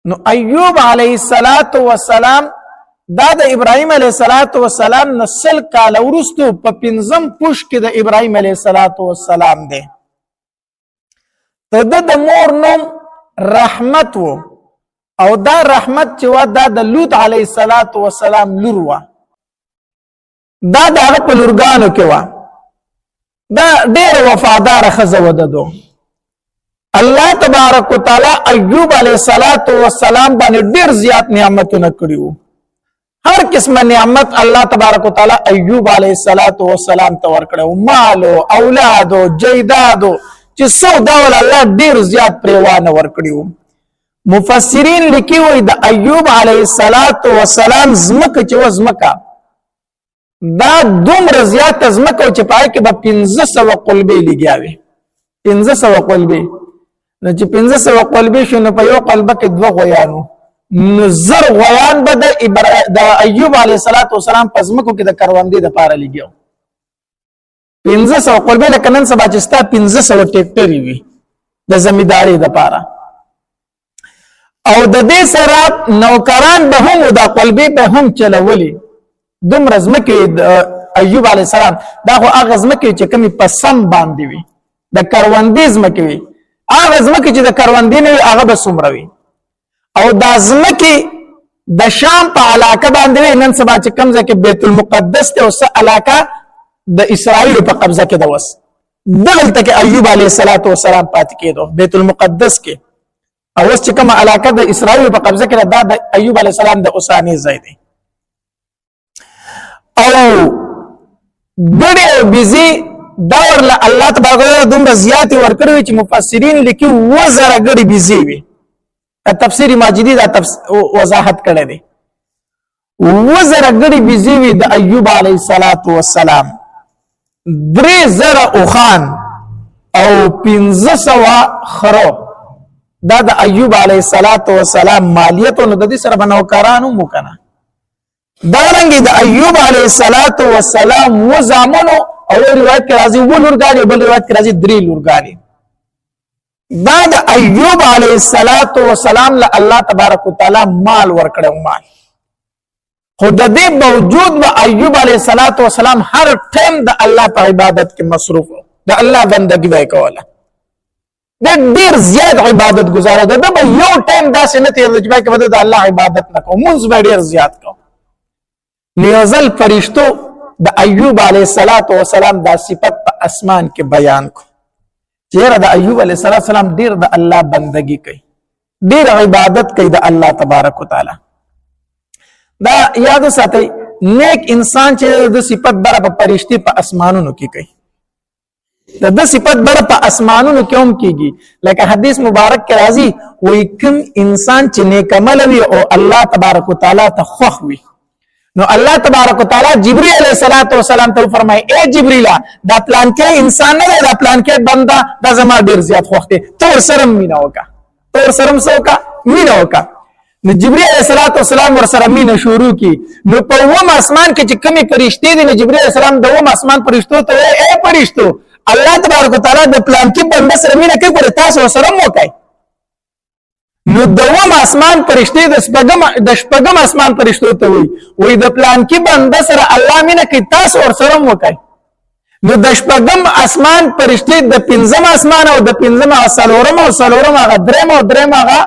نو ایوب علیه السلام دا د ابراهیم علیه السلام نسل کال ورستو په 5م پوش کې د ابراهیم علیه السلام دی. د مور نوم رحمت وو او دا رحمت چې وا دا د لوط علیه السلام لور وا، دا دغه په لورګانو کې وا، دا ډېر وفادار ښځه وه. الله تبارک وتعالی ایوب علیه السلام باندې ډېر زیات نعمتونه کړي وو. هر قسمه نعمت الله تبارک وتعالی ایوب علیه السلام ته ورکړو، مال او اولاد او جیداد چې څو ډول الله ډېر زیات پریوانه ورکړي. مفسرین لیکي وي د ایوب علیه السلام زمکه چې وزمکه دا دومره زیات زمکه چې پای کې به 1500 قلبې لګیاوي. 1500 قلبې، نو چې 1500 قلبې شو نو په یو قلبه کې 2 غویانو، نو زر غویان به د ایوب علیه السلام په زمکو کې د کروندې د پاره لګیاو. 1500 قلبې لکه نن سبا چې ستا 1500 ټریکټرې وي د زمیندارۍ د پاره، او د دې سره نوکران به هم د قلبې به هم چلولي. دومره زمکې د ایوب علیه السلام دا خو هغه زمکې چې کمی په سم باندې وي، د کروندې زمکې وي. هغه زمکې چې د کروندې نه وي هغه به څومره وي، او دا زمکې د شام په علاقه باندې وي. نن سبا چې کوم ځای کې بیت المقدس ته اوس علاقه د اسرائیل په قبضه کې ده، وس دغلته کې ایوب علیه السلام پاتې کېدو بیت المقدس کې، او اوس چې کومه علاقه د اسرائیل په قبضه کې ده دا د ایوب علیه السلام د اوساني ځای دی. او ډېر بيزي دور له الله تبارک وتعالى دومره زیات ورکړي چې مفسرین لیکي 1000 غړي بيزي وي. تفسیر ماجدی دا وضاحت کړی دی. 1000 غړي بيزي وي د ایوب علیه السلام، 3000 اوخان او 1500 خرو، دا د ایوب علیه السلام مالیت. نو د دې سره بنوکارانو مو کنه دارنګي د ایوب علیه السلام و زامنو، او روایت کې راځي و لورګانی، بل روایت کې راځي 3 لورګانی. دا د ایوب علیه السلام له الله تبارک وتعالی مال ورکړو مال، خو د دې باوجود به ایوب علیه السلام هر ټیم د الله په عبادت کې مصروف، د الله بندګي به کوله، د ډیر زیات عبادت گزاره ده. د یو ټیم داسې نه تیر چې به د الله عبادت نکو، مونږ به ډیر زیات کو. نیوزل فرشتو د ایوب علیه السلام دا صفت په اسمان کې بیان کو، چیرې د ایوب علیه السلام ډیر د الله بندگی کوي، ډیر عبادت کوي د الله تبارک وتعالى. دا یاد ساتئ، نیک انسان چې د صفت بره په فرشتي په اسمانونو کې کوي، د صفت بره په اسمانونو کې هم کیږي. لکه حدیث مبارک کې راځي وایي کوم انسان چې نیک عمل وي او الله تبارک وتعالى ته خوښ وي، نو الله تبارک وتعالى جبريل علیه السلام ته فرمایي اے جبريل دا پلان کې انسان نه دا پلان کې بنده دا زما ډیر زیات خوښ دی، تور سرم مینا وکا، تور سرم سوکا مینا وکا. نو جبريل علیه السلام ور سره مینا شروع کی. نو په وم اسمان کې چې کمی فرشتي دي، نو جبريل علیه السلام د وم اسمان فرشتو ته اے فرشتو الله تبارک وتعالى د پلان کې بنده سره مینا کوي، ګوره تاسو سره مو کوي. نو دوم اسمان فرشتي د شپږم اسمان فرشتو ته وي د پلان کې بنده سره الله مینه کوي، تاسو ور سره مو کوي. نو د شپږم اسمان فرشتي د 5م اسمان او د 5م څلورم او څلورم هغه دریم او دریم هغه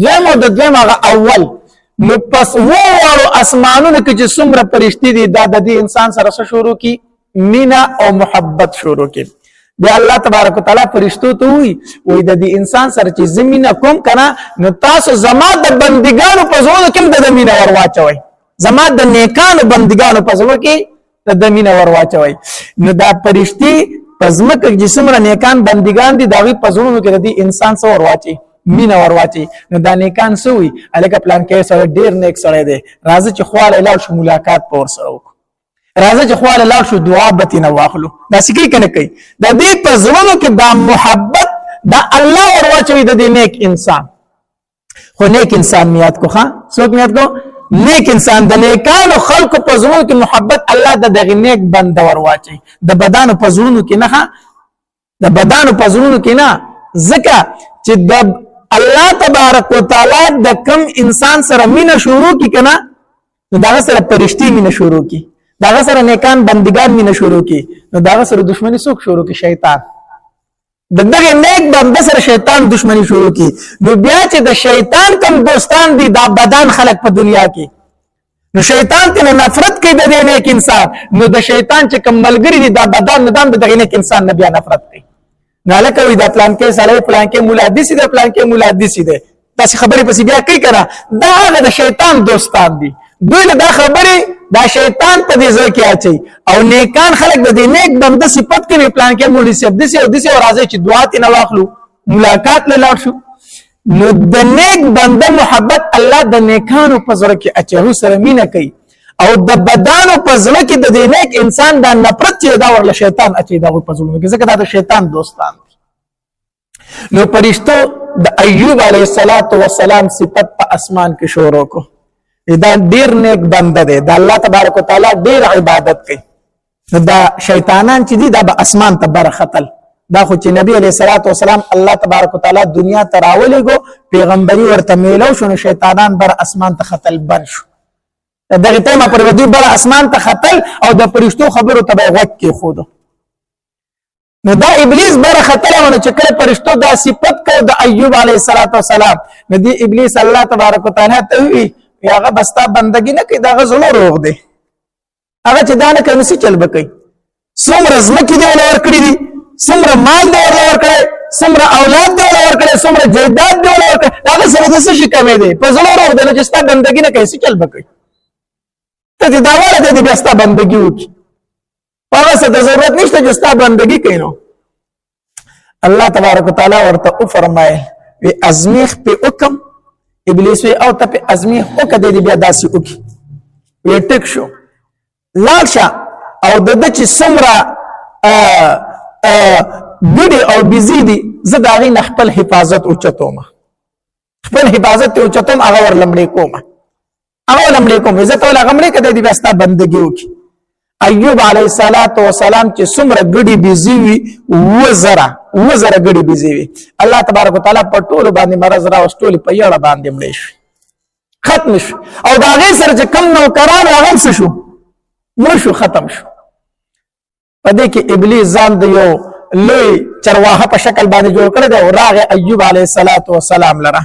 دویم او د دویم هغه اول. نو پس وو اسمانونو کې چې څومره فرشتي دي دا د دې انسان سره شروع کی مینا او محبت شروع کی. دی الله تبارک وتعالى فرشتو ته وي د دې انسان سره چې زمينه کوم کنه، نو تاسو زما د بندګانو په زړه کې د زمينه ور واچوي، زما د نیکانو بندګانو په زړه کې د زمينه ور واچوي. نو دا فرشتي په ځمکه کې څومره نیکان بندګان دي دا وی په زړه کې د دې انسان سره ور واچي، مینا ور واچي. نو دا نیکان سوي الکه پلان کې سره ډیر نیک سره دی، راځي چې خواله لاړ شو ملاقات پور سره وکړو، راځي چې خواله لاړ شو دعا به نه واخلو. دا سکی کنه کوي د دې په زړونو کې دا محبت دا الله ور واچوي د دې نیک انسان. خو نیک انسان میات کو ښا څوک میات کو نیک انسان د نیکانو خلقو په زړونو کې محبت الله د دغه نیک بنده ور واچي. د بدانو په زړونو کې نه، د بدانو په زړونو کې نه، ځکه چې د الله تبارک وتعالى د کم انسان سره مینه شروع کی کنه نو دا سره پرشتي مینه شروع کی، دا سره نیکان بندگان مینه شروع کی، نو دا سره دشمنی څوک شروع کی؟ شیطان. دغه نیک بنده سره شیطان دشمنی شروع کی، نو بیا چې د شیطان کم دوستان دي دا بدن خلق په دنیا کې، نو شیطان ته نفرت کوي د نیک انسان، نو د شیطان چې کم ملګری دي دا بدن ندام د نیک انسان نه بیا نفرت کوي. ناله کوي دا پلان کې سره پلان کې مولا دي سي، دا پلان کې مولا دي سي ده تاسو خبرې پسې بیا کوي کنه، دا هغه د شیطان دوستان دي، دوی دا خبرې دا شیطان په دې ځای کې اچي، او نیکان خلک د دې نیک بنده صفت کوي پلان کې مولوی صاحب دي سي او دي سي، او راځي چې دعا ته نه واخلو ملاقات له لاړ شو. نو د نیک بنده محبت الله د نیکانو په زړه کې اچو سره مینه کوي، او د بدانو په زړه کې د دې نیک انسان د نفرت چې دا ورله شیطان اچي دا په زړه کې، ځکه دا د شیطان دوستان دي. نو پرشتو د ایوب علیه السلام صفت په اسمان کې شروع کو، دا ډیر نیک بنده دی، د الله تبارک وتعالى ډیر عبادت کوي. دا شیطانان چې دي دا به اسمان ته برختل، دا خو چې نبی علیہ الصلوۃ والسلام الله تبارک وتعالى دنیا ته راولېګو پیغمبري ورته میلو شو، شیطانان بر اسمان ته خطل بن شو. دغه ټیمه پر ودی بر اسمان ته خطل او د پرشتو خبرو ته وخت کې خود. نو دا ابلیس بر خطر ونه چې کله پرشتو دا صفت کو د ایوب علیه السلام، نو دی ابلیس الله تبارک وتعالى ته وی هغه بستا بندگی نه کوي، دا غزلو روغ دی، هغه چې دا نه کوي نو چل بکې څومره زمکې دی ولور کړی دي، څومره مال دی ولور کړی، څومره اولاد دی ولور کړی، څومره جیدات دی ولور کړی، هغه سره د څه شي کمې دی په زلو روغ دی، نو چې ستا بندگی نه کوي چل بکې ته دې دا وره دې بیا ستا بندگی وکړي، هغه څه د ضرورت نشته چې ستا بندگی کوي. نو الله تبارک وتعالى ورته او فرمایي وی ازمیخ په حکم ابلیس وی او ته په ازمیخ او کده دې بیا داسي وکړي، وی ټیک شو لاړشه او د چې څومره ګډي او بيزي دي زه دا غي خپل حفاظت او چتوم، خپل حفاظت او چتوم هغه ورلمړې کوم، هغه ولمړې کوم، زه ته لغمړې کده دې بیا ستا بندگی وکړي. ایوب علیه السلام چې څومره ګډي بيزي وي وزره ګډي بيزي وي، الله تبارک وتعالى په ټول باندې مرز را واستول په یړه باندې مړ شي ختم شو، او دا غي سره چې کم نو قرار هغه څه شو مړ شو ختم شو. پدې کې ابلیس ځان د یو لوی چرواهه په شکل باندې جوړ کړی دی او راغی ایوب علیه السلام لره،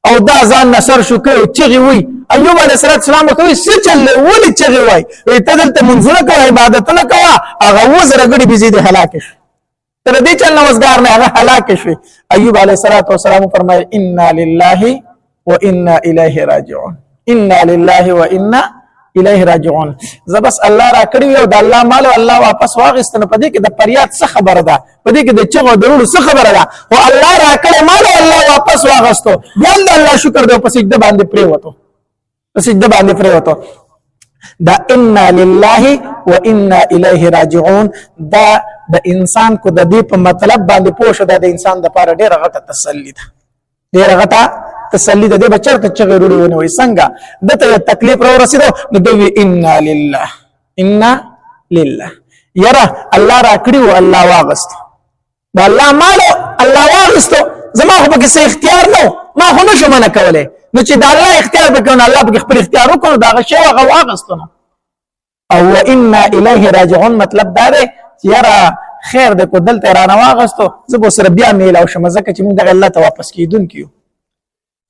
او دا ځان نصر شو کوي چغي وي. ایوب علیه السلام ته وی څه چل ولې چغي وای، ته دلته منځونه کوي عبادتونه کوي، هغه وزره ګډي بيزي دي هلاک شي، تر دې چل نوزګار نه هغه هلاک شي. ایوب علیه السلام فرمایي انا لله وانا الیه راجعون، انا لله وانا الیه راجعون. زبس الله را کړی او د الله مال الله واپس واغستنه، پدې کې د پریاد څه خبره ده، پدې کې د چغو درولو څه خبره ده، او الله را کړی مال الله واپس واغستو، بیا الله شکر دې په سجده باندې پریوتو، په سجده باندې پریوتو. دا انا لله وانا الیه راجعون دا د انسان کو د دې په مطلب باندې پوه شو، د انسان د لپاره ډیره غټه تسلی ده، ډیره غټه تسلی ده. د بچر ته چغې وروړي وي څنګه دته تکلیف را ورسېدو نو دوی انا لله یره الله را کړی او الله واغست، دا الله مالو الله واغستو، زما خو پکې څه اختیار نو، ما خو نشم نه کولای، نو چې دا الله اختیار وکړي الله به خپل اختیار وکړي، دا غشي هغه واغستو. او انا الیه راجعون مطلب دا دی چې یاره خیر دې کو دلته را نه واغستو، زه به سره بیا میلاو شم، ځکه چې موږ د الله ته واپس کیدونکو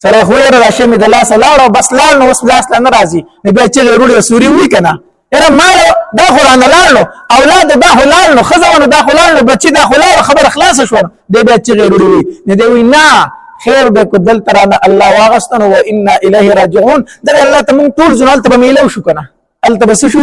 سره خو یې راشه می د لاس لاړو بس لاړ نو وس لاس نه راځي، نو بیا چې وروړي سوري وی کنه یاره مال دا خو نه لاړو، اولاد دا خو لاړو، خزونه دا خو لاړو، بچی دا خو لاړو، خبر خلاص شو، دې بیا چې وروړي نه دی وی نه خیر دې کو دلته را نه الله واغستنو و انا الیه راجعون. دا الله ته موږ ټول ځنال ته میلاو شو کنه، الته بس شو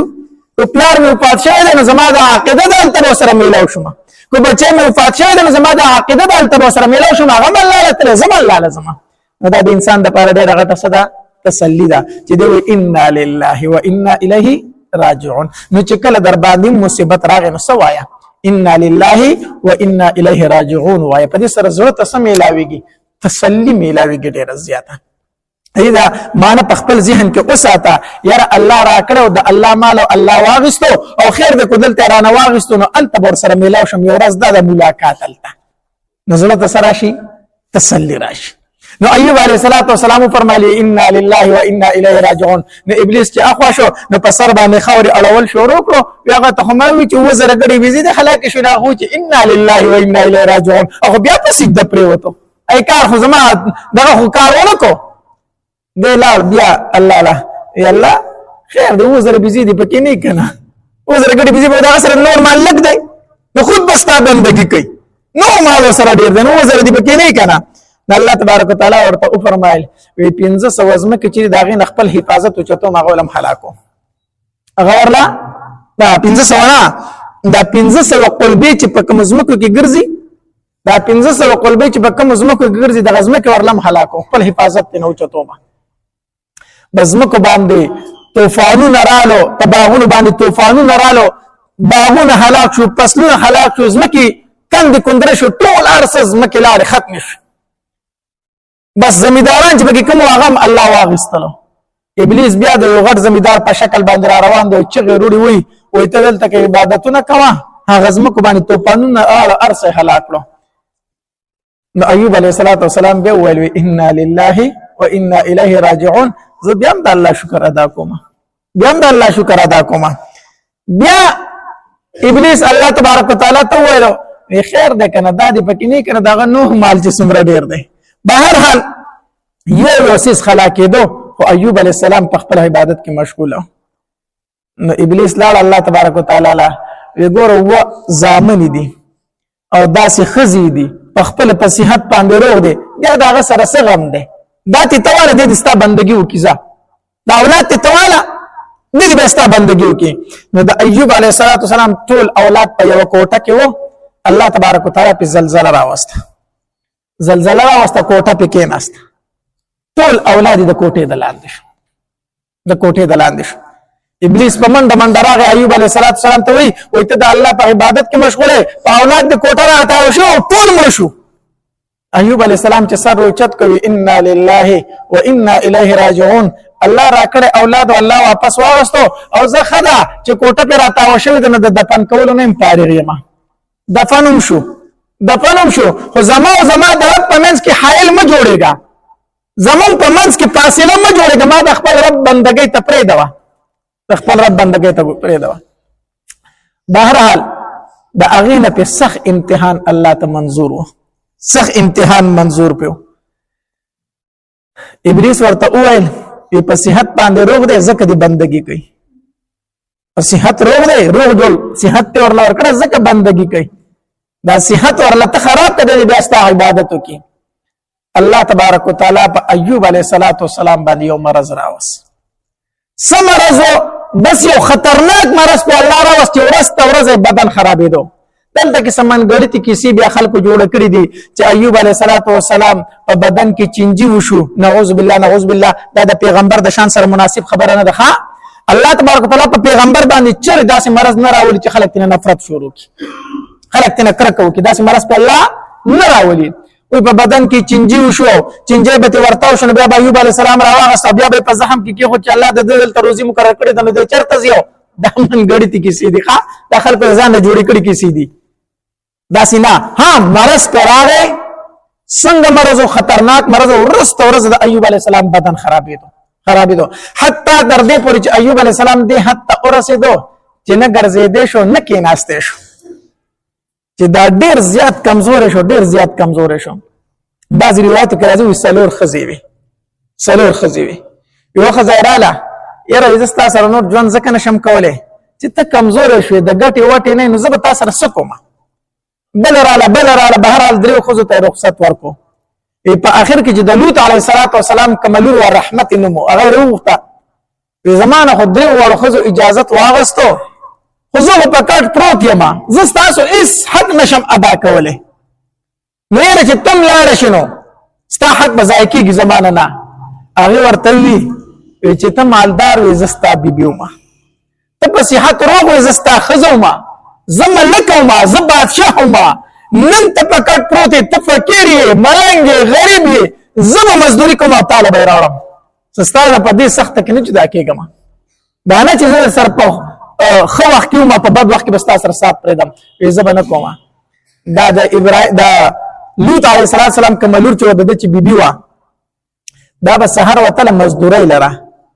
کو پلار مې پاتشاه دې زما د عقیده د الته سره میلاو شوم، کو بچی مې پاتشاه دې زما د عقیده د الته سره میلاو شوم، هغه الله تعالی زما الله لازم. دا د انسان د لپاره ډېر غټه صدا تسلی ده چې دوی انا لله وانا الیه راجعون. نو چې کله در باندې مصیبت راغی نو سوایا انا لله وانا الیه راجعون وای، په دې سره زړه ته سم ملاويږي، تسلی ملاويږي ډېر زیاته. ایدا مان په خپل ذهن کې اوساته یاره الله را کړو د الله مال او الله واغستو او خیر دې کو دلته را نه واغستو، نو انت بر سره ملاو شم یو ورځ د ملاقات الته نزله سره شي تسلی راشي. نو ایوب علیه السلام فرمایلی انا لله و انا الیه راجعون. نو ابلیس چې اخوا شو نو په سر باندې خاورې اړول شروع کړو. هغه ته خو ما وی چې وزره غړي وزي د خلاق شو نه هو چې انا لله و انا الیه راجعون. هغه بیا په سجده پریوتو. ای کار خو زما دغه خو کار ونکو دی لار بیا الله لا یا الله خیر دی وزره بيزي دی پکې نه کنه وزره غړي بيزي په دا سره نور مال لګ دی نو خود بستا بندگی کوي نور مال سره ډیر دی نو وزره دی پکې نه کنه. الله تبارک وتعالى ورته فرمایل وی 1500 وزمه کې چې داغه خپل حفاظت او چتو مغولم هلاکو. هغه ورلا دا 1500 نه دا 1500 قلبي چې په کوم زمکو کې ګرځي دا 1500 قلبي چې په کوم زمکو کې ګرځي د غزمه کې ورلم هلاکو خپل حفاظت نه او چتو ما بزمکو باندې طوفانونه رالو تباغونه باندې طوفانونه رالو باغونه هلاک شو فصلونه هلاک شو زمکي کند کندره شو ټول ارسز زمکي لار ختم شو. بس زمیداران چې بګی کوم واغم الله واغستلو. ابلیس بیا د یو غټ زمیدار په شکل باندې را روان دی چې غروړي وي ته دلته کې عبادتونه کوه هغه زمکو باندې طوفانونه ارسه هلاک کړو. نو ایوب علیه السلام به ویل انا لله و انا الیه راجعون. زه بیا هم د الله شکر ادا کوم بیا ابلیس الله تبارک وتعالى ته ویلو خیر ده کنه دا دې پکې نه کنه دا نوح مال چې څومره ډیر دی. بهر حال یو وسیس خلا کېدو او ایوب علی السلام په خپل عبادت کې مشغول نو ابلیس لاړ الله تبارک وتعالى لا وګوره و زامن دي او داسې خزي دي په خپل په صحت باندې روغ دي بیا دا سره سغم دي دا ته تواله دې ستا بندگی وکيزه دا اولاد ته تواله دې به ستا بندگی وکي. نو د ایوب علیه السلام ټول اولاد په یو کوټه کې وو. الله تبارک وتعالى په زلزلہ راوسته کوټه په کې ناست ټول اولاد د کوټې د لاندې شو. ابلیس په منډه راغی ایوب علیه السلام ته وی ته د الله په عبادت کې مشغوله په اولاد د کوټه راته شو ټول مړ شو. ایوب علیه السلام چې سر اوچت کوي انا لله و انا الیه راجعون. الله را کړ اولاد الله واپس واغستو او زه خدا چې کوټه په راته شو د دفن کولو نه پاره یم دفنوم شو خو زما د رب په منځ کې حائل ما جوړېګا زمون په منځ کې فاصله ما جوړېګا ما د خپل رب بندګۍ ته پرې دوا بهرحال د اغینه په سخ امتحان الله ته منظور پیو. ابلیس ورته وویل په صحت باندې روغ دی زکه دی بندگی کوي په صحت روغ دی روغ جوړ صحت ته ورلا ورکړه زکه بندگی کوي دا صحت ورلا ته خراب کړي بیا ستا عبادت کوي. الله تبارک وتعالى په ایوب علیه السلام باندې یو مرض راوس سمرز بس یو خطرناک مرض په الله راوست ورځ بدن خرابېدو. دلته کې سمنګړتي کیسې بیا خلکو جوړ کړی دي چې ایوب علیه السلام په بدن کې چینجی وشو. نعوذ بالله دا د پیغمبر د شان سره مناسب خبره نه ده. الله تبارک وتعالى په پیغمبر باندې چر داسې مرض نه راولي چې خلک تنه نفرت شروع کړي خلک تنه کرکه وکړي داسې مرض په الله نه راولي. وي په بدن کې چینجی وشو چینجی به ورتاو شنو بیا ایوب علیه السلام راوغست بیا په زخم کې خو چې الله د دې تر روزي مقرر کړی د نو چرته زیو د منګړتي کیسې دي د خلکو ځان جوړې کړي کیسې دي داسې نه. مرض کراغه څنګه مرض خطرناک مرض ورځ د ایوب علیه السلام بدن خرابېدو حتی در دې پورې چې ایوب علیه السلام دې حتی ورسېدو چې نه ګرځېدې شو نه کېناستې شو چې دا ډېر زیات کمزور شو. بعض روایتو کې راځي څلور ښځې وي یو ښځه رااله یاره زه ستا سره نور ژوند ځکه نشم کولی چې ته کمزوره شوې د ګټې وټې نه نو زه به تا سره څه کومه بل رااله بهرحال دریو ښځو ته رخصت ورکو. په آخر کې چې د لوط علیه السلام کملور و رحمت نومو هغه وروغته زمانه خو دریو وړو ښځو اجازت واغستو خو زه په کټ پروت یم زه ستاسو هېڅ حق نشم ادا کولی نو یاره چې تم لاړه شي نو ستا حق به ضایع کېږي زمانه نه. هغې ورته وي چې ته مالدار وې زه ستا بیبي ومه ته په صحت روغ وې زه ستا ښځه ومه زه ملک ومه زه بادشاه ومه نن ته په کټ پروت یې ته فقیر یې ملنګ یې غریب یې زه به مزدوري کوم او تاله به یې راوړم ستا نه په دې سخته کې نه جدا کېږم دا نه چې زه سر په ښه وخت کې ومه په بد وخت کې به ستا سره سات پرېږدم زه به نه کوم. دا د لوط علیه السلام کومه لور چې د ده چې بیبي وه دا به سحر وتله مزدوري لره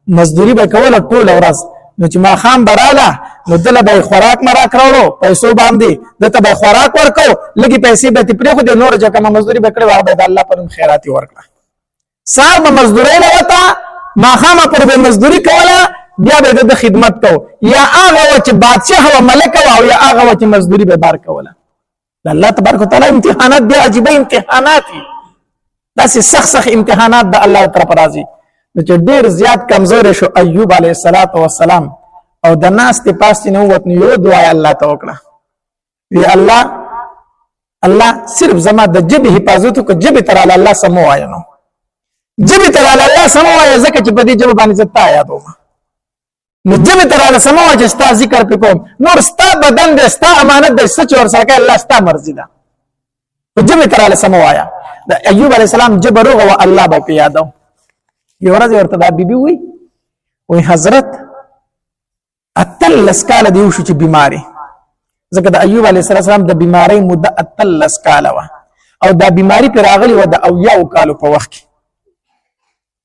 مزدوري به کوله ټول ورځ نو چې ما خام براله نو دله به خوراک مرا کړو پیسو باندې دته به خوراک ورکو لګي پیسې به تپری خو د نور ځکه مزدوري به کړو هغه به الله پرم خیراتي ورکړه سار به مزدوري لوتا ما خام پر به مزدوري کوله بیا به د خدمت کو یا هغه چې بادشاہ او ملک او یا هغه چې مزدوري به بار کوله الله تبارک وتعالى امتحانات دی عجیب امتحانات دا سخت امتحانات د الله طرف راځي چې ډیر زیات کمزور شو ایوب علیه السلام او د ناس ته پاس نه ووت نو یو دعا الله ته وکړه وی الله صرف زما د جبه حفاظت کو جبه تر الله سمو آیا نو جبه تر الله سمو آیا زکه چې په دې جبه باندې زتا آیا دوه نو جبه تر الله سمو چې ستا ذکر پکوم نور ستا بدن دې ستا امانت دې سچ ور سره الله ستا مرزي ده جبه تر الله سمو آیا د ایوب علیه السلام جبر او الله به یادو یو ورځ ورته دا بیبي وی حضرت اتلس کال دی شو چې بیماری ځکه د ایوب علیه السلام د بیماری مده اتلس کال و او دا بیماری پر راغلی و د اویا کالو په وخت کې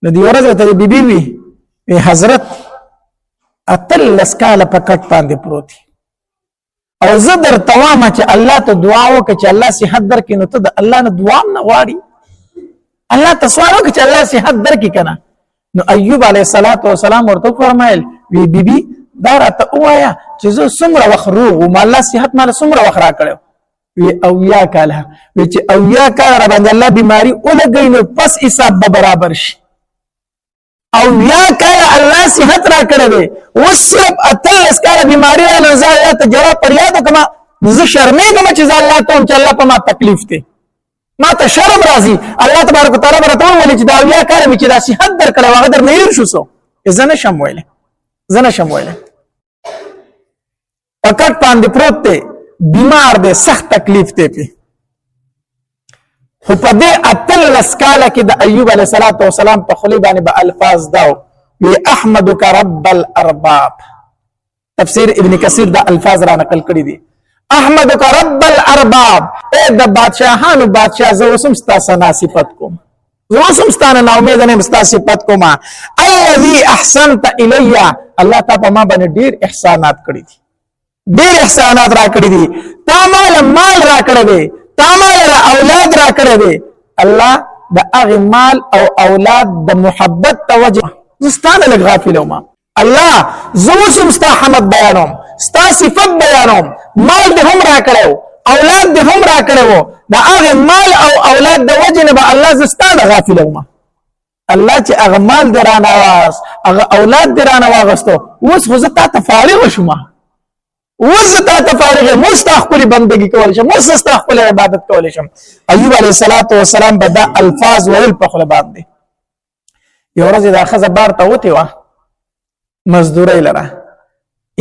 نو دی ورځ ورته بیبي وی حضرت اتلس کال په کټ باندې پروت او زه در توامه چې الله ته دعا وکړه چې الله صحت درکړي نو ته د الله نه دعا نه غواړي الله ته سوال وکړه چې الله صحت درکړي کنه نو ایوب علیه السلام ورته فرمایل وی بیبي دا راته وایا چې زه څومره وخت روغ وم الله صحت مال څومره وخت را کړو وی او یا کاله وی چې او یا کاله را باندې الله بیماری ولګی نو پس حساب به برابر شي او یا کاله الله صحت را کړو وسب اتلس کاله بیماری نه زه ته جواب پر یاد کما زه شرمېږم چې الله ته چې الله په ما تکلیف ته ما ته شرم راځي الله تبارک وتعالى برته ولې چې دا یا کاله چې دا صحت در کړو هغه در نه یې شو سو زنه شم ویله پکټ باندې پروت دی بیمار دی سخت تکلیف دی په خو په دې اتلس کاله کې د ایوب علیه السلام په خلی باندې به الفاظ داو وی احمدک رب الارباب تفسیر ابن کثیر دا الفاظ را نقل کړی دي احمدک رب الارباب اے د بادشاہانو بادشاہ زه وسم ستا ثنا صفت کوم زه وسم ستا نه امید نه ستا صفت کوم الذي احسنت الی الله تعالی په ما باندې ډیر احسانات کړی دي ډیر احسانات را کړی دي تا مال را کړی دي تا مال اولاد را کړی دي الله د هغه مال او اولاد د محبت توجه زستانه لږ غافل وم الله زو سمستا حمد بیانوم ستا صفت بیانوم مال دې هم را کړو اولاد دې هم را کړو د هغه مال او اولاد د وجه نه به الله زستانه غافل وم الله چې هغه مال درانه واس هغه اولاد درانه واغستو اوس خو زه تا فارغ شوم اوس تا فارغ مستحقل بندگی کول شم مستحقل عبادت کول شم ایوب علیه السلام بدا الفاظ ویل په خپل باندې یو ورځ دا خزه بار ته وتی وا مزدوري لره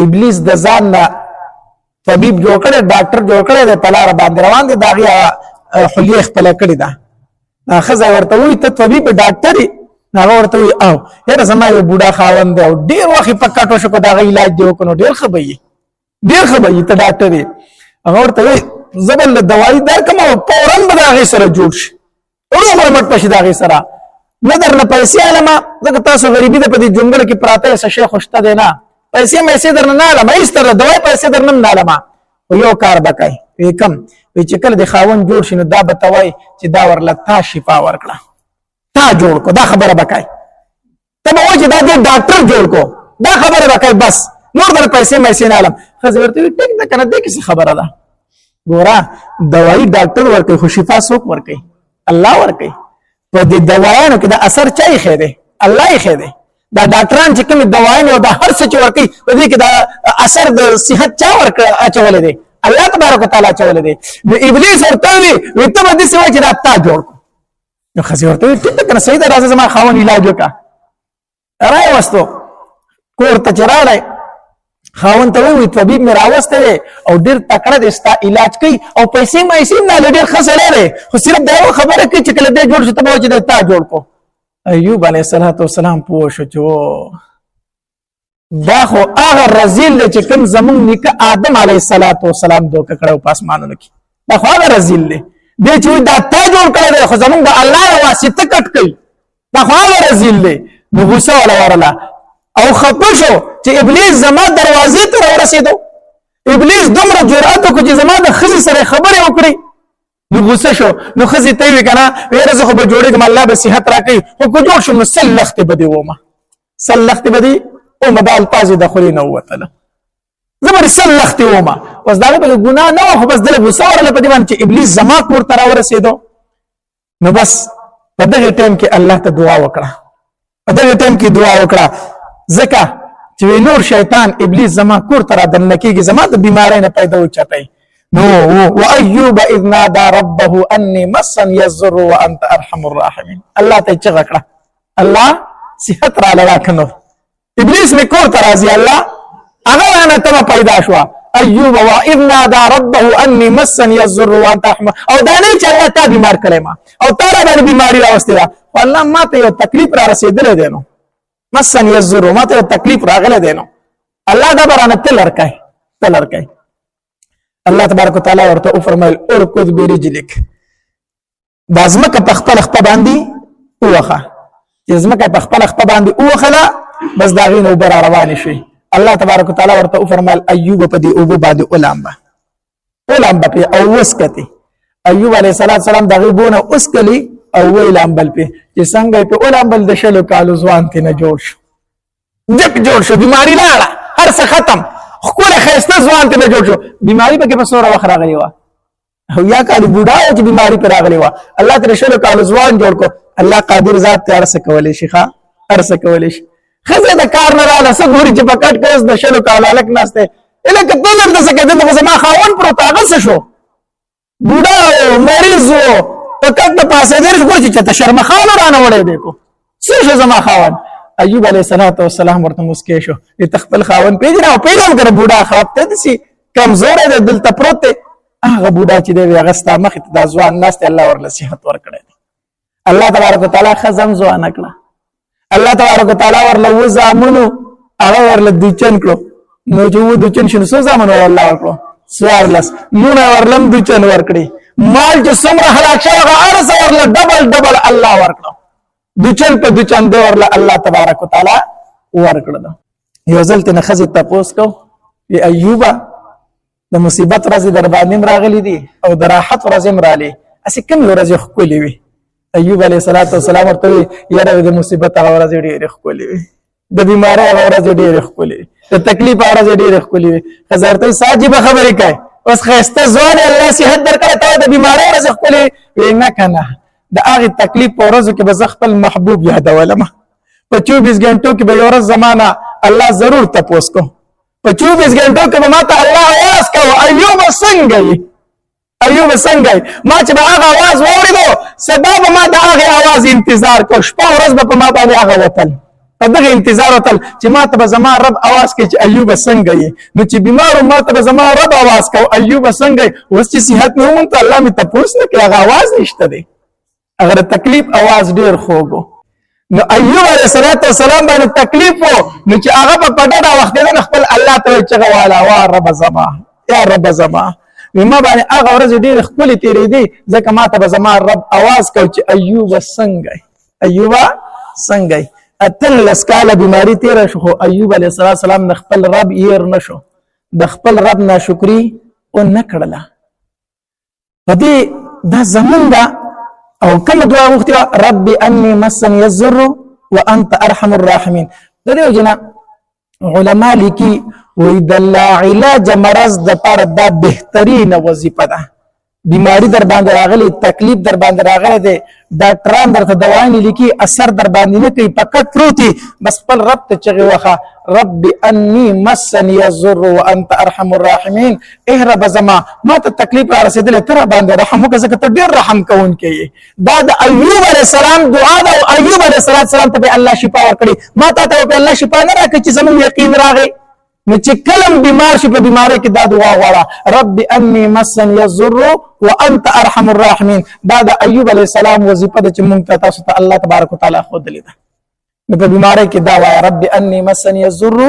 ابلیس د ځان طبيب جوړ کړي ډاکټر جوړ کړي د پلار باندې روان دي داغه حلیه خپل کړي دا خزه ورته وي ته طبيب ډاکټر هغه ورته وي او یاره زما یو بوډا خاوند دی او ډیر وخت په کټو شو کو داغه علاج دی وکړو ډیر خبري ته ډاکټر دی هغه ورته وي زبل دوايي درکمه فورن به داغه سره جوړ شي ورو مټ پښې داغه سره نظر نه پیسې علما زکه تاسو غریبي ده په دې جنگل کې پراته څه شیخ خوشته دی نه پیسې مې در نه علما ایست در دوايي پیسې در نه علما یو کار بکای وکم چې کله د خاون جوړ شنو دا بتوي چې دا ورله تا شفا ورکړه تا جوړ کو دا خبره بکای ته به وځي دا ډاکټر جوړ کو دا خبره بکای بس نور در پیسې مې نه علم خزه ورته ټیک نه کنه دې څه خبره ده ګوره دوايي ډاکټر ورکې خو شفا څوک ورکې الله ورکې په دې دوايانو کې دا اثر چا یې خېده الله یې خېده دا ډاکټران چې کوم دوايانو دا هر څه ورکې په دې کې دا اثر د صحت چا ورکړ اچولې دي الله تبارک وتعالى چولې دي نو ابلیس ورته وي ته به دې سوي چې دا تا جوړ نو خزي ورته ټیک کنه صحیح ده راځه زما خاون علاج وکا راي واستو کور ته چرالای خاون ته وی طبيب مې راوسته او ډیر تکړه دي ستا علاج کوي او پیسې مې نه ډیر خسرې لري خو صرف دا خبره کوي چې کله دې جوړ شي ته به چې تا جوړ کو ایوب علیه السلام پوښ شو دا خو هغه رزیل چې کوم زمون نیکه آدم علیه السلام دوک کړو پاسمانونو کې دا خو هغه رزیل دی چې دا تا جوړ کړی خو زمون د الله واسطه کټ کوي دا خو هغه رزیل دی. نو غوسه ولا ورله او خپه شو چې ابلیس زما دروازې ته ورسېدو. ابلیس دومره جرأت وکړو چې زما د ښځې سره خبرې وکړي. نو غوسه شو. نو ښځې ته یې وویل که نه ویره زه خو به جوړېږم الله به صحت راکوي خو که جوړ شم نو سل لختې به دې ومه سل لختې به دې ومه دا الفاظ د خولې نه ووتله زه به سل لختې ومه. اوس د هغې پکې ګناه نه وه خو بس دله غوسه ورله په دې باندې چې ابلیس زما کور ته راورسېدو. نو بس په دغه ټایم کې الله ته دعا وکړه. په دغه ټایم کې دعا وکړه ځکه چې نور شیطان ابلیس زما کور ته رادننه کېږي زما د بیمارۍ نه پیدا وچتئ. نو وأيوب إذ نادى ربه أني مسني الضر وأنت أرحم الراحمين. الله ته چغه کړه الله صحت را لراکنو ابلیس می کور ته راځي الله هغه نه ته پیدا شو. أيوب وإذ نادى ربه أني مسني الضر وأنت أرحم او دا نه چې الله تا بیمار کړې ما او تا را باندې بیماری راوستي دا والله ما ته یو تکلیف را رسیدلې دی نو مسني الضر ما ته تکلیف راغله دی نو الله دا برانه تلر کوي. الله تبارک وتعالى ورته فرمایل ارکض برجلک بازمکه په خپل خپه باندې اوخه چې زمکه په خپل خپه باندې اوخه بس دا غینه وبر روان شي. الله تبارک وتعالى ورته فرمایل ایوب په دې اوبو باندې اولامبه په او وسکته ایوب علیه السلام دغه بونه اسکلی او ویلامبل په چې څنګه په اولامبل د شلو کالو ځوان ته نه جوړ شو بیماری لاړه هر څه ختم خپل خسته ځوان ته جوړ شو. بیماری پکې په سوره وخت راغلی و او یا کالو بوډا او چې بیماری پر راغلی و الله تعالی شلو کالو ځوان جوړ کو. الله قادر ذات ته ارسه کولې شي خزه د کار نه رااله سګوري چې پکټ کړس د شلو کالو الک ناشته الک په نظر د سکه د زما خاون پر تاغس شو بوډا مریض و پکټ د پاسه درځ کوی چې ته شرمخانه رانه وړې دی کو څه زما خاون. ایوب علیه السلام ورته مسکی شو د تخپل خاون پیژنه او پیژنه کړه بوډا خراب ته دي کمزور دی دلته پروت دی هغه بوډا چې دی هغه ستا مخ ته د ځوان ناشته الله ورله صحت ورکړي. الله تبارک وتعالى خزم ځوان کړه. الله تبارک وتعالى ورله وزامنو هغه ورله دچن کړو نو چې و دچن شنو څه زامن الله ورکړو سوارلس مونږ ورلم دچن ورکړي مال چې څومره هلاک شو هغه ارزه ورله ډبل الله ورکړو دچن په دچن دی ورله الله تبارک وتعالى ورکړل. یو ځل ته خزه تاسو کو ای ایوب د مصیبت ورځ در باندې راغلي دي او د راحت ورځ راغلي اسی کوم ورځ خولي وي. ایوب علیه السلام ورته یاره د مصیبت ورځ ډېر خولي وي د بیماری ورځ ډېر خولي وي د تکلیف ورځ ډېر خولي وي حضرت ساجي به خبرې کوي اوس خسته ځوان الله صحت درکړه ته د بیماری ورځ خولي وي نه کنه د هغه تکلیف په ورځو کې به خپل محبوب یادولم په 24 غنټو کې به یو ورځ زمانہ الله ضرور تاسو کو په 24 غنټو کې به ماته الله आवाज کوي ایوب څنګه ما چې هغه आवाज واوریدو سبب ما د هغه आवाज انتظار کو شپه ورځ به ما باندې هغه وتل په دغه انتظار وتل چې ما ته زما رب आवाज کوي چې ایوب څنګه نو چې بیمار ما ته زما رب आवाज کوي ایوب څنګه اوس چې صحت نه مونږ ته الله می تاسو نه کوي هغه आवाज نشته دی اگر تکلیف आवाज ډیر خوګو. نو ایوب علیه السلام باندې تکلیف وو نو چې هغه په پټه وخت نه خپل الله ته چغه والا وا رب زما یا رب زما ما باندې هغه ورځ ډیر خپل تیرې دي ځکه ما ته زما رب आवाज کوي چې ایوب څنګه اتل لسکاله بیماری تیر شو خو ایوب علیه السلام د خپل رب ير نشو د خپل رب ناشکری او نکړه پدې دا زمون دا او کله دعا وختي ربي اني مسني الضر وانت ارحم الراحمين د دې وجنه علما لیکي وې د لا علاج مرض د پر د بهترین وظیفه ده. بیماری در باندې راغلی تکلیف در باندې راغلی دی ډاکټران درته دوايي لیکي اثر در باندې نه کوي پکټ پروتي بس خپل رب ته چغه وخه ربي اني مسني الضر وانت ارحم الراحمين اے رب زما ما ته تکلیف را رسیدل تر باندې رحم وکړه ځکه ته ډیر رحم کوونکی یې. دا د ایوب علیه السلام دعا ده او ایوب علیه السلام ته الله شفا ورکړي ما ته الله شفا نه راکړي چې زموږ یقین راغی نو چې کلم بیمار شي په بیماری کې دا دعا غواړه رب اني مسني الضر وانت ارحم الراحمين. دا د ایوب علیه السلام وظیفه ده چې مونږ ته تاسو ته الله تبارک وتعالى خود لیدا نو په بیماری کې دا وایي رب اني مسني الضر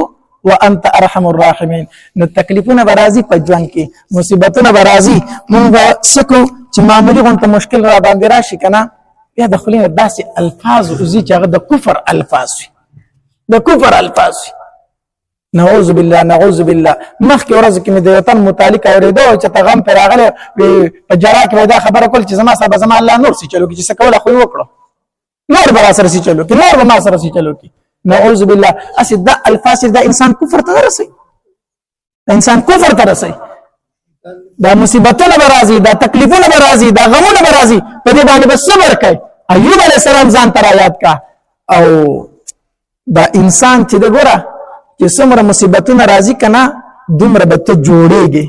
وانت ارحم الراحمين. نو تکلیفونه برازي په ژوند کې مصیبتونه برازي مونږ سکو چې معمولی غونته مشکل را باندې راشي کنه بیا د خپل داسې الفاظ وزي چې هغه د کفر الفاظ وي د کفر الفاظ وي نعوذ بالله نعوذ بالله مخکې ورځ کې مې د وطن متعلق اورېدو چې ته غم پر راغلی په جرا کې دا خبره کول چې زما صاحب زما الله نور سي چلو کې چې څه کوله خو وکړو نور به سره سي چلو کې نور به ما سره سي چلو کې نعوذ بالله اسد دا الفاظ دا انسان کفر ته رسي انسان کفر ته رسي دا مصیبتونه برازي دا تکلیفونه برازي دا غمونه برازي په دې باندې بس صبر کوي ایوب علیه السلام ځان تر یاد کا او دا انسان چې د ګوره چې څومره مصیبتونه راځي کنه دومره به ته جوړېږي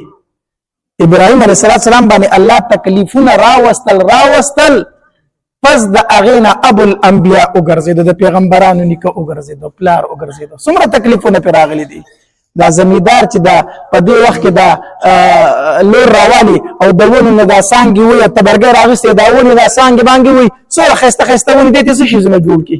ابراهيم عليه السلام باندې الله تکلیفونه راوستل پس د اغینا ابو الانبیاء وګرځیدو د پیغمبرانو نیکه وګرځیدو پلار وګرځیدو څومره تکلیفونه پر راغلي دي دا زمیدار چې دا په دې وخت کې دا لور راوالي او د ونو نه دا سانګي وي تبرګر راغسته دا ونو دا سانګي باندې وي څو خسته ونی دې څه شي زما جوړ کی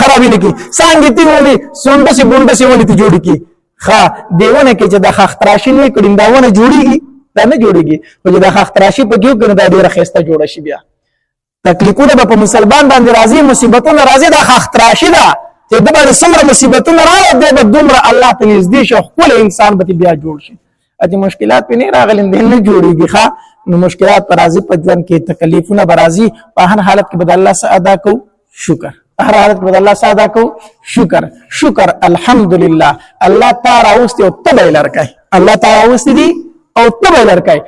خرابي نه کی سانګي تی ونی سونډه سي بونډه سي ونی ته جوړ کی ښا دیونه کې چې د خختراشي نه کړي دا ونه جوړيږي دا نه جوړيږي او چې د خختراشي په کېو کنه دا ډیره خسته جوړه شي بیا تکلیفونه په مسلمان باندې راځي مصیبتونه راځي د خختراشي دا چې د باندې څومره مصیبتونه راځي د دومره الله ته نږدې شو خپل انسان به بیا جوړ شي اته مشکلات په نه راغلي نه جوړيږي ښا نو مشکلات پر راځي په ځان کې تکلیفونه برازي په هر حالت کې بد الله سره ادا کو شکر هر حالت کې بد الله سره ادا کو شکر الحمدلله الله تعالی اوست او تبه لرکای الله تعالی اوست دي او تبه لرکای